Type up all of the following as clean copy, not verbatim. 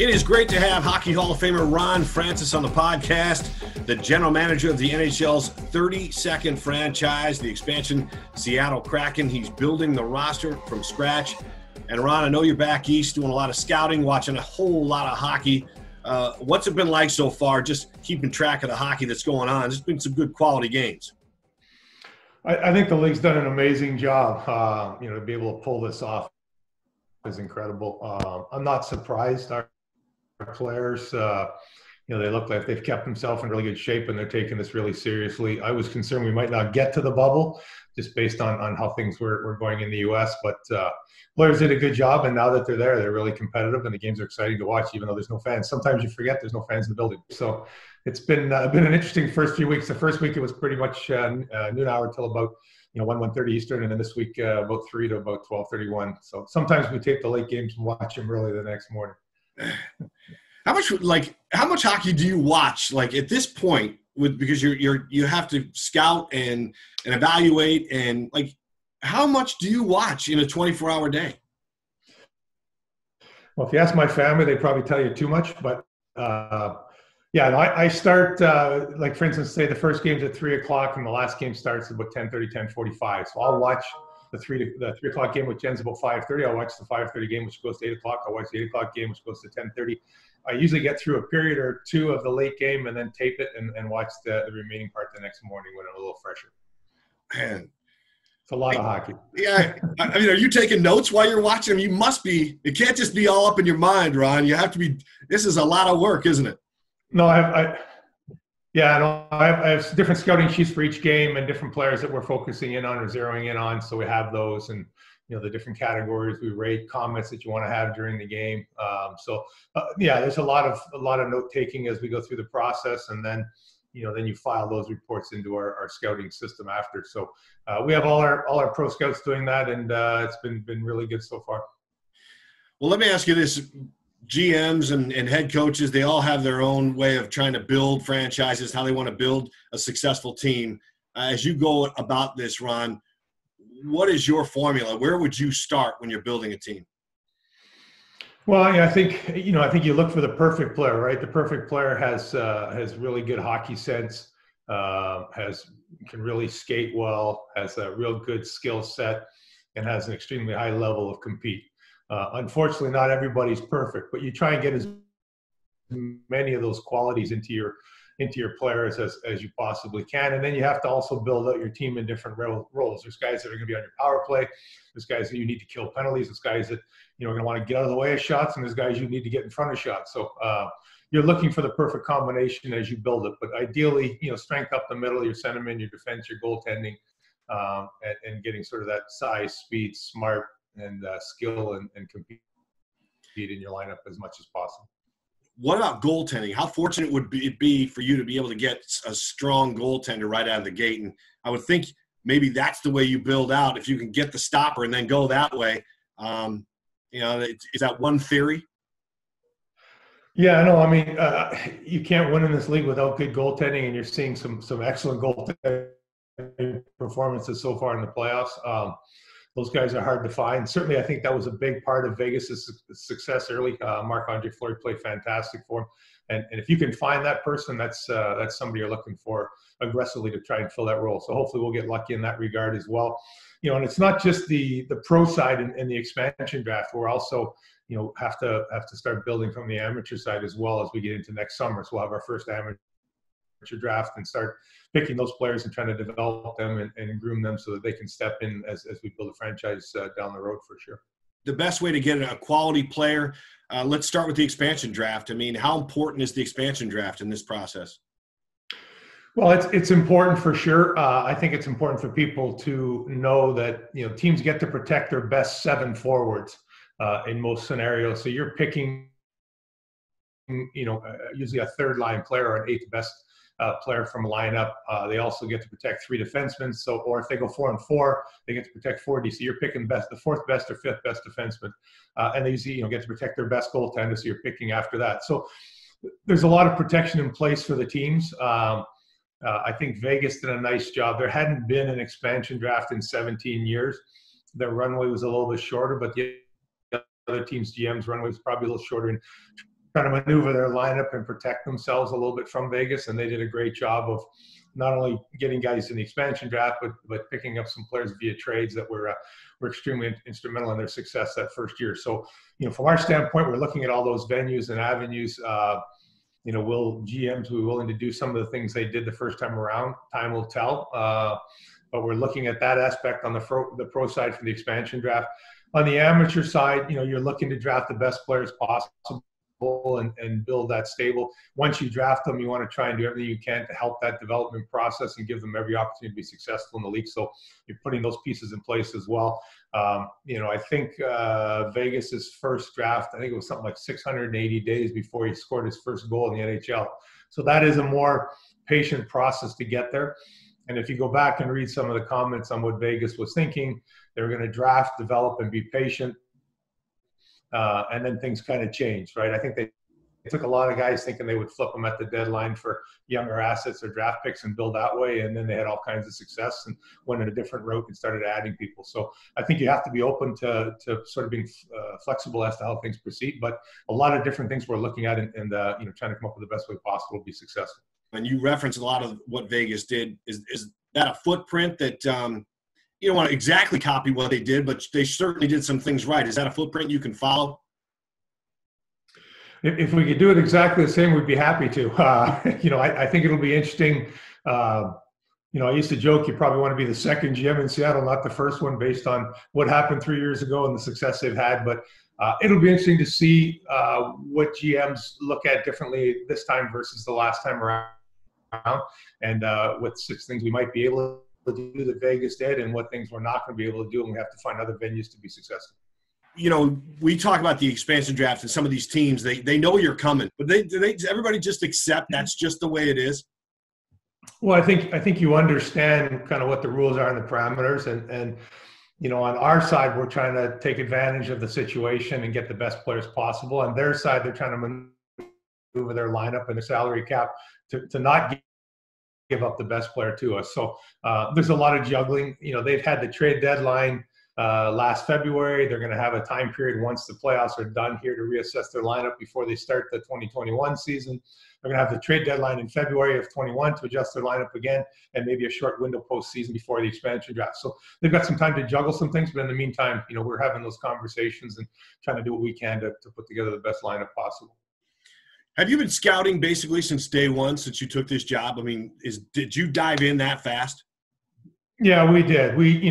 It is great to have Hockey Hall of Famer Ron Francis on the podcast, the general manager of the NHL's 32nd franchise, the expansion Seattle Kraken. He's building the roster from scratch. And Ron, I know you're back east doing a lot of scouting, watching a whole lot of hockey. What's it been like so far, just keeping track of the hockey that's going on? There's been some good quality games. I think the league's done an amazing job. To be able to pull this off is incredible. I'm not surprised. Our players, they look like they've kept themselves in really good shape and they're taking this really seriously. I was concerned we might not get to the bubble just based on how things were going in the U.S., but players did a good job, and now that they're there, they're really competitive, and the games are exciting to watch, even though there's no fans. Sometimes you forget there's no fans in the building. So it's been an interesting first few weeks. The first week it was pretty much noon hour till about 1:30 Eastern, and then this week about 3 to about 12:31. So sometimes we tape the late games and watch them early the next morning. How much hockey do you watch? Like at this point, because you have to scout and evaluate, and like how much do you watch in a 24-hour day? Well, if you ask my family, they probably tell you too much. But I start for instance, say the first game's at 3 o'clock and the last game starts at about 10:30, 10:45. So I'll watch the 3 o'clock game, which ends about 5:30. I'll watch the 5:30 game, which goes to 8 o'clock. I'll watch the 8 o'clock game, which goes to 10:30. I usually get through a period or two of the late game and then tape it and watch the remaining part the next morning when I'm a little fresher. Man, it's a lot of hockey. Yeah. I mean, are you taking notes while you're watching them? You must be. It can't just be all up in your mind, Ron. You have to be. This is a lot of work, isn't it? No, I have different scouting sheets for each game and different players that we're focusing in on or zeroing in on. So we have those, and the different categories we rate, comments that you want to have during the game. There's a lot of note taking as we go through the process, and then you file those reports into our scouting system after. So we have all our pro scouts doing that, and it's been really good so far. Well, let me ask you this. GMs and head coaches, they all have their own way of trying to build franchises, how they want to build a successful team. As you go about this, Ron, what is your formula? Where would you start when you're building a team? Well, I think you look for the perfect player, right? The perfect player has really good hockey sense, can really skate well, has a real good skill set, and has an extremely high level of compete. Unfortunately, not everybody's perfect, but you try and get as many of those qualities into your players as you possibly can. And then you have to also build out your team in different roles. There's guys that are going to be on your power play. There's guys that you need to kill penalties. There's guys that are going to want to get out of the way of shots, and there's guys you need to get in front of shots. So you're looking for the perfect combination as you build it. But ideally, strength up the middle, your centerman, your defense, your goaltending, and getting sort of that size, speed, smart, and skill and compete in your lineup as much as possible. What about goaltending? How fortunate would it be for you to be able to get a strong goaltender right out of the gate? And I would think maybe that's the way you build out. If you can get the stopper and then go that way, is that one theory? Yeah, no, I mean, you can't win in this league without good goaltending, and you're seeing some excellent goaltending performances so far in the playoffs. Those guys are hard to find. Certainly, I think that was a big part of Vegas' success early. Marc-Andre Fleury played fantastic for him. And if you can find that person, that's somebody you're looking for aggressively to try and fill that role. So hopefully we'll get lucky in that regard as well. And it's not just the pro side in the expansion draft. We're also, have to start building from the amateur side as well as we get into next summer. So we'll have our first amateur draft and start picking those players and trying to develop them and groom them so that they can step in as we build a franchise down the road for sure. The best way to get a quality player, let's start with the expansion draft. I mean, how important is the expansion draft in this process? Well, it's important for sure. I think it's important for people to know that, teams get to protect their best 7 forwards in most scenarios. So you're picking, usually a third line player or an 8th best player from a lineup. They also get to protect 3 defensemen. So, or if they go 4-4, they get to protect 4 D. So you're picking the 4th best or 5th best defenseman, and they usually get to protect their best goaltender. So you're picking after that. So there's a lot of protection in place for the teams. I think Vegas did a nice job. There hadn't been an expansion draft in 17 years. Their runway was a little bit shorter, but the other teams' GM's runway was probably a little shorter. And trying to maneuver their lineup and protect themselves a little bit from Vegas, and they did a great job of not only getting guys in the expansion draft, but picking up some players via trades that were extremely instrumental in their success that first year. So, from our standpoint, we're looking at all those venues and avenues. Will GMs be willing to do some of the things they did the first time around? Time will tell. But we're looking at that aspect on the pro side for the expansion draft. On the amateur side, you're looking to draft the best players possible and build that stable. Once you draft them, you want to try and do everything you can to help that development process and give them every opportunity to be successful in the league. So you're putting those pieces in place as well. I think Vegas's first draft, I think it was something like 680 days before he scored his first goal in the NHL. So that is a more patient process to get there. And if you go back and read some of the comments on what Vegas was thinking, they were going to draft, develop, and be patient. And then things kind of changed, right? I think they took a lot of guys thinking they would flip them at the deadline for younger assets or draft picks and build that way. And then they had all kinds of success and went in a different route and started adding people. So I think you have to be open to sort of being flexible as to how things proceed. But a lot of different things we're looking at and trying to come up with the best way possible to be successful. And you reference a lot of what Vegas did. Is that a footprint that you don't want to exactly copy what they did, but they certainly did some things right? Is that a footprint you can follow? If we could do it exactly the same, we'd be happy to. I think it'll be interesting. I used to joke you probably want to be the second GM in Seattle, not the first one, based on what happened 3 years ago and the success they've had. But it'll be interesting to see what GMs look at differently this time versus the last time around, and what 6 things we might be able to do that Vegas did and what things we're not going to be able to do, and we have to find other venues to be successful. We talk about the expansion draft and some of these teams, they know you're coming, but everybody just accept that's just the way it is. Well, I think you understand kind of what the rules are and the parameters, and on our side, we're trying to take advantage of the situation and get the best players possible. On their side, they're trying to maneuver their lineup and the salary cap to not give up the best player to us. So there's a lot of juggling. They've had the trade deadline last February. They're going to have a time period once the playoffs are done here to reassess their lineup before they start the 2021 season. They're going to have the trade deadline in February of 21 to adjust their lineup again, and maybe a short window postseason before the expansion draft. So they've got some time to juggle some things, but in the meantime, we're having those conversations and trying to do what we can to put together the best lineup possible. Have you been scouting basically since day one, since you took this job? I mean, did you dive in that fast? Yeah, we did. We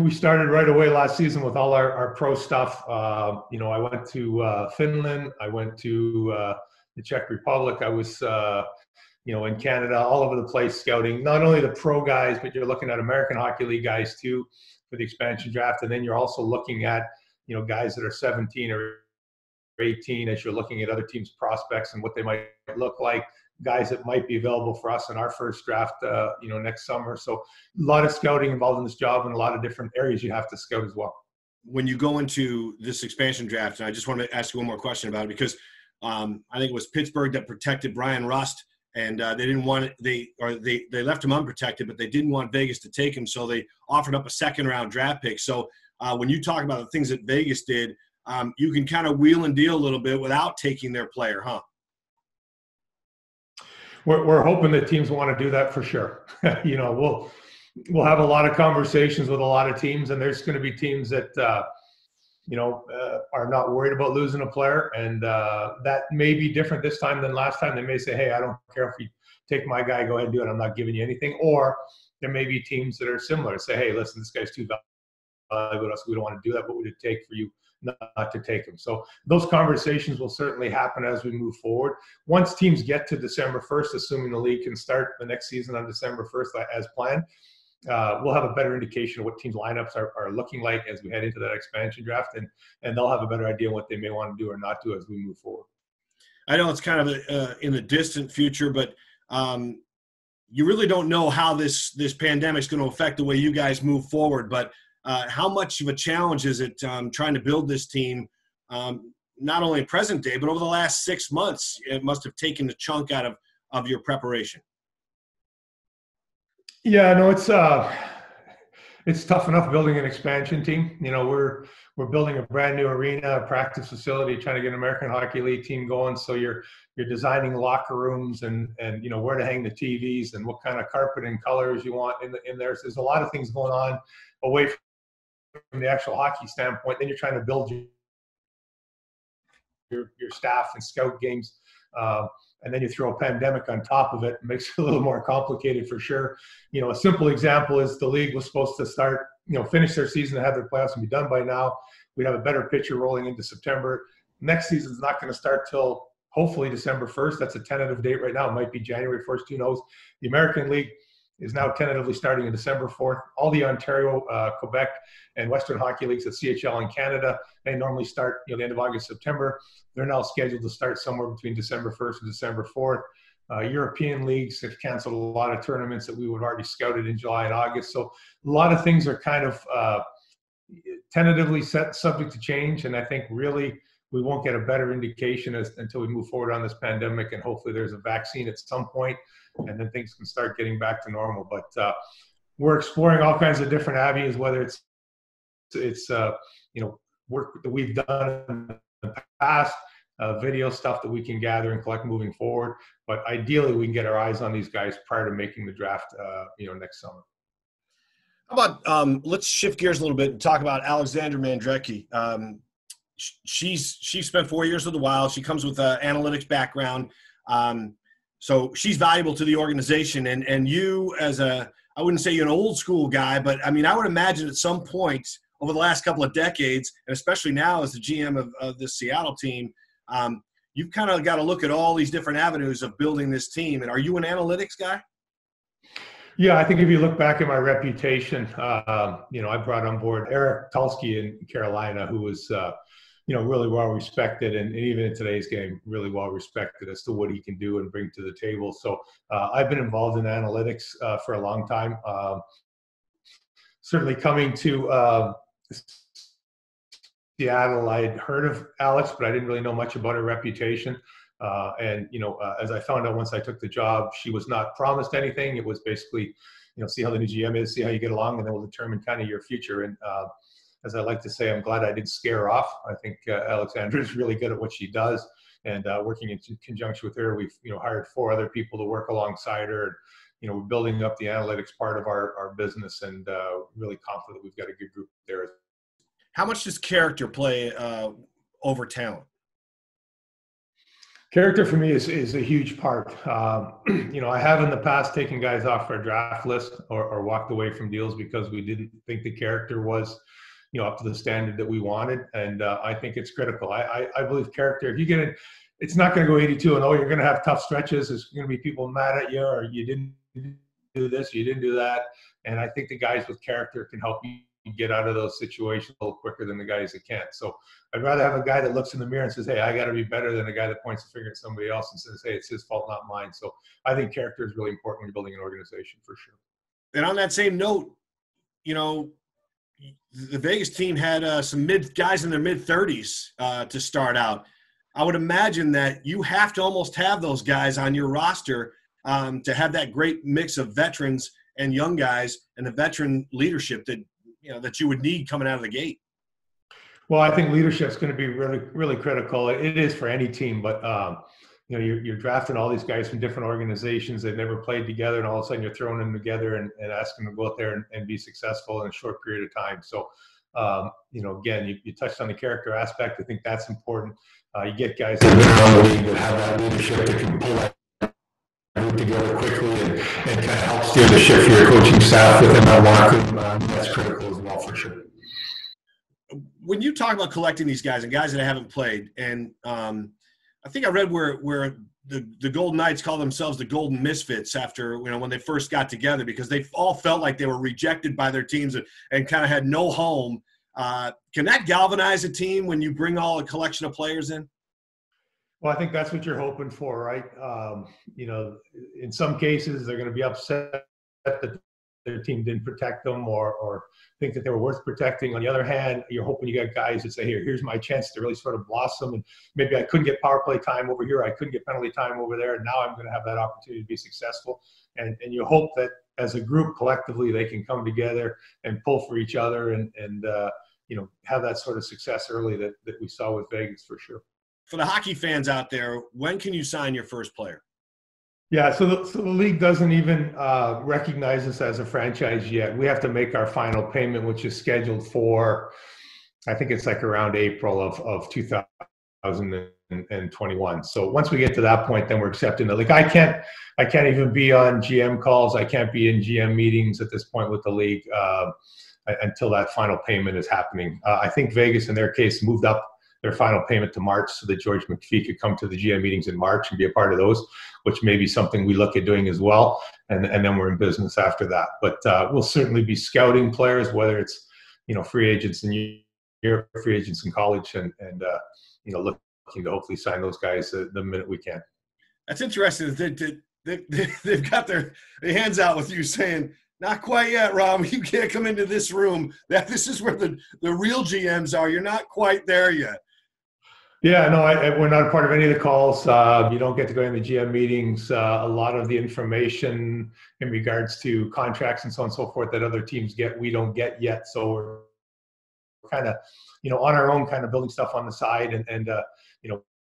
started right away last season with all our pro stuff. I went to Finland. I went to the Czech Republic. I was, in Canada, all over the place scouting, not only the pro guys, but you're looking at American Hockey League guys too for the expansion draft. And then you're also looking at, guys that are 17 or 18 as you're looking at other teams' prospects and what they might look like, guys that might be available for us in our first draft, next summer. So a lot of scouting involved in this job and a lot of different areas you have to scout as well. When you go into this expansion draft, and I just want to ask you one more question about it, because I think it was Pittsburgh that protected Brian Rust, and they didn't want it. They left him unprotected, but they didn't want Vegas to take him, so they offered up a second-round draft pick. So when you talk about the things that Vegas did, you can kind of wheel and deal a little bit without taking their player, huh? We're hoping that teams want to do that for sure. We'll have a lot of conversations with a lot of teams, and there's going to be teams that are not worried about losing a player, and that may be different this time than last time. They may say, "Hey, I don't care if you take my guy, go ahead and do it. I'm not giving you anything." Or there may be teams that are similar, say, "Hey, listen, this guy's too valuable to us. We don't want to do that. What would it take for you not to take him?" So those conversations will certainly happen as we move forward. Once teams get to December 1st, assuming the league can start the next season on December 1st as planned, we'll have a better indication of what teams' lineups are looking like as we head into that expansion draft, and they'll have a better idea what they may want to do or not do as we move forward. I know it's kind of in the distant future, but you really don't know how this pandemic is going to affect the way you guys move forward. But how much of a challenge is it trying to build this team, not only in present day, but over the last 6 months? It must have taken a chunk out of your preparation. Yeah, no, it's tough enough building an expansion team. You know, we're building a brand new arena, a practice facility, trying to get an American Hockey League team going. So you're designing locker rooms and you know, where to hang the TVs and what kind of carpet and colors you want in there. So there's a lot of things going on away from the actual hockey standpoint. Then you're trying to build your staff and scout games. And then you throw a pandemic on top of it, it makes it a little more complicated for sure. You know, a simple example is the league was supposed to start, you know, finish their season and have their playoffs and be done by now. We'd have a better picture rolling into September. Next season's not going to start till hopefully December 1st. That's a tentative date right now. It might be January 1st, who knows. The American League is now tentatively starting on December 4th. All the Ontario, Quebec, and Western Hockey Leagues at CHL in Canada, they normally start, you know, the end of August, September. They're now scheduled to start somewhere between December 1st and December 4th. European leagues have canceled a lot of tournaments that we would have already scouted in July and August. So a lot of things are kind of tentatively set, subject to change. And I think really we won't get a better indication until we move forward on this pandemic, and hopefully there's a vaccine at some point, and then things can start getting back to normal. But we're exploring all kinds of different avenues, whether it's you know, work that we've done in the past, video stuff that we can gather and collect moving forward. But ideally, we can get our eyes on these guys prior to making the draft, you know, next summer. How about let's shift gears a little bit and talk about Alexandra Mandrecki. She's spent 4 years with the Wild. She comes with an analytics background. So she's valuable to the organization. And you, as I wouldn't say you're an old school guy, but I mean, I would imagine at some point over the last couple of decades, and especially now as the GM of the Seattle team, you've kind of got to look at all these different avenues of building this team. And are you an analytics guy? Yeah, I think if you look back at my reputation, you know, I brought on board Eric Tulsky in Carolina, who was, you know, really well respected, and even in today's game, really well respected as to what he can do and bring to the table. So I've been involved in analytics for a long time. Certainly coming to Seattle, I had heard of Alex, but I didn't really know much about her reputation. And, you know, as I found out once I took the job, she was not promised anything. It was basically, you know, see how the new GM is, see how you get along, and then we'll determine kind of your future. And as I like to say, I'm glad I didn't scare her off. I think Alexandra is really good at what she does. And working in conjunction with her, we've, you know, hired 4 other people to work alongside her. And, you know, we're building up the analytics part of our business, and really confident we've got a good group there. How much does character play over talent? Character for me is a huge part. You know, I have in the past taken guys off our draft list or walked away from deals because we didn't think the character was, you know, up to the standard that we wanted. And I think it's critical. I believe character, if you get it, it's not going to go 82-0. You're going to have tough stretches. There's going to be people mad at you, or you didn't do this, you didn't do that. And I think the guys with character can help you get out of those situations a little quicker than the guys that can't. So I'd rather have a guy that looks in the mirror and says, hey, I got to be better, than a guy that points the finger at somebody else and says, hey, it's his fault, not mine. So I think character is really important when you're building an organization, for sure. And on that same note, you know, the Vegas team had some guys in their mid-30s to start out. I would imagine that you have to almost have those guys on your roster to have that great mix of veterans and young guys, and the veteran leadership that, you know, that you would need coming out of the gate. Well, I think leadership is going to be really, really critical. It is for any team, but you know, you're drafting all these guys from different organizations that never played together, and all of a sudden you're throwing them together and asking them to go out there and be successful in a short period of time. So, you know, again, you touched on the character aspect. I think that's important. You get guys that are in the league that have that leadership that can pull that group together quickly and kind of help steer the ship for your coaching staff within that locker room. That's critical as well, for sure. When you talk about collecting these guys and guys that haven't played, and I think I read where the Golden Knights call themselves the Golden Misfits after, you know, when they first got together, because they all felt like they were rejected by their teams and kind of had no home. Can that galvanize a team when you bring all a collection of players in? Well, I think that's what you're hoping for, right? You know, in some cases, they're going to be upset that their team didn't protect them or think that they were worth protecting. On the other hand, you're hoping you got guys that say, here's my chance to really sort of blossom. And maybe I couldn't get power play time over here. I couldn't get penalty time over there. And now I'm going to have that opportunity to be successful. And you hope that as a group collectively, they can come together and pull for each other and have that sort of success early that we saw with Vegas for sure. For the hockey fans out there, when can you sign your first player? Yeah, so the league doesn't even recognize us as a franchise yet. We have to make our final payment, which is scheduled for, I think it's like around April of 2021. So once we get to that point, then we're accepting it. Like I can't even be on GM calls. I can't be in GM meetings at this point with the league until that final payment is happening. I think Vegas, in their case, moved up their final payment to March so that George McPhee could come to the GM meetings in March and be a part of those, which may be something we look at doing as well. And then we're in business after that. But we'll certainly be scouting players, whether it's, free agents in year, free agents in college, and looking to hopefully sign those guys the minute we can. That's interesting. They've got their hands out with you saying, not quite yet, Rob. You can't come into this room. This is where the real GMs are. You're not quite there yet. Yeah, no, we're not a part of any of the calls. You don't get to go in the GM meetings. A lot of the information in regards to contracts and so on and so forth that other teams get, we don't get yet. So we're kind of, on our own, kind of building stuff on the side. And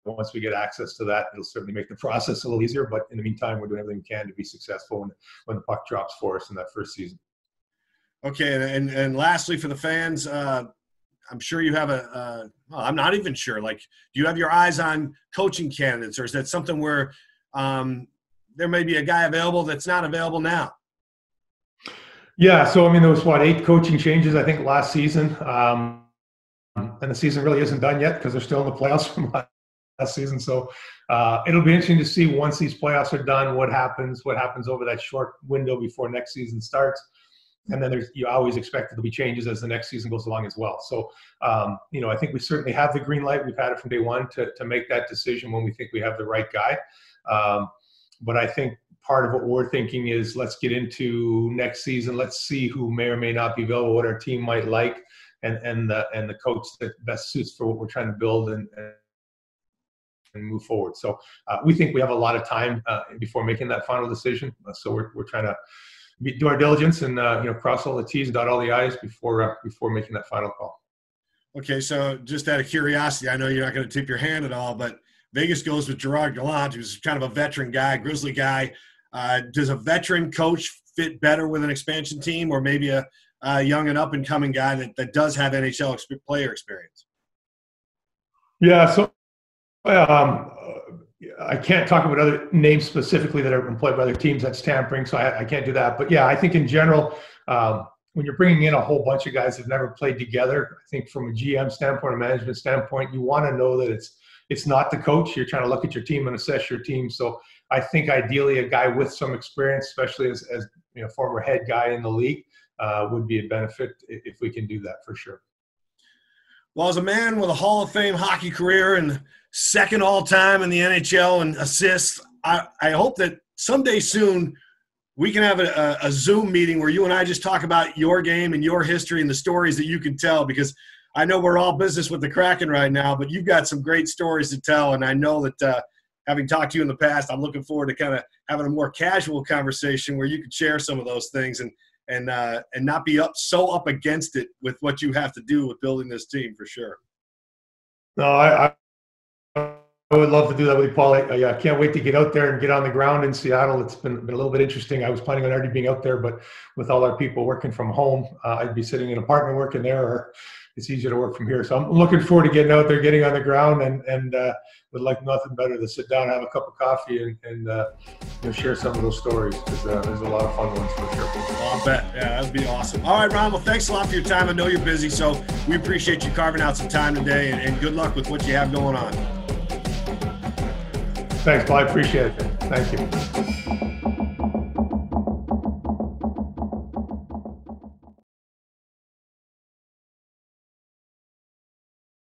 once we get access to that, it'll certainly make the process a little easier. But in the meantime, we're doing everything we can to be successful when the puck drops for us in that first season. Okay, and lastly, for the fans, I'm sure you have I'm not even sure. Like, do you have your eyes on coaching candidates, or is that something where there may be a guy available that's not available now? Yeah, so there was 8 coaching changes I think last season, and the season really isn't done yet because they're still in the playoffs from last season. So it'll be interesting to see once these playoffs are done what happens over that short window before next season starts. And then you always expect there to be changes as the next season goes along as well. So, I think we certainly have the green light. We've had it from day one to make that decision when we think we have the right guy. But I think part of what we're thinking is let's get into next season. Let's see who may or may not be available, what our team might like, and the coach that best suits for what we're trying to build and move forward. So we think we have a lot of time before making that final decision. So we're trying to do our diligence and cross all the T's and dot all the I's before making that final call. Okay, so just out of curiosity, I know you're not going to tip your hand at all, but Vegas goes with Gerard Gallant, who's kind of a veteran guy, Grizzly guy. Does a veteran coach fit better with an expansion team, or maybe a young and up and coming guy that does have NHL player experience? Yeah, so I can't talk about other names specifically that are employed by other teams. That's tampering, so I can't do that. But yeah, I think in general, when you're bringing in a whole bunch of guys that never played together, I think from a GM standpoint, a management standpoint, you want to know that it's not the coach. You're trying to look at your team and assess your team. So I think ideally a guy with some experience, especially as former head guy in the league, would be a benefit if we can do that for sure. Well, as a man with a Hall of Fame hockey career and second all-time in the NHL in assists, I hope that someday soon we can have a Zoom meeting where you and I just talk about your game and your history and the stories that you can tell, because I know we're all business with the Kraken right now, but you've got some great stories to tell, and I know that having talked to you in the past, I'm looking forward to kind of having a more casual conversation where you could share some of those things and not be so up against it with what you have to do with building this team for sure. No, I would love to do that with you, Paul. I can't wait to get out there and get on the ground in Seattle. It's been a little bit interesting. I was planning on already being out there, but with all our people working from home, I'd be sitting in an apartment working there, or it's easier to work from here. So I'm looking forward to getting out there, getting on the ground, and would like nothing better to sit down, have a cup of coffee, and share some of those stories, because there's a lot of fun ones for sure. I'll bet. Yeah, that would be awesome. All right, Ron, well, thanks a lot for your time. I know you're busy, so we appreciate you carving out some time today, and good luck with what you have going on. Thanks, Paul. I appreciate it. Thank you.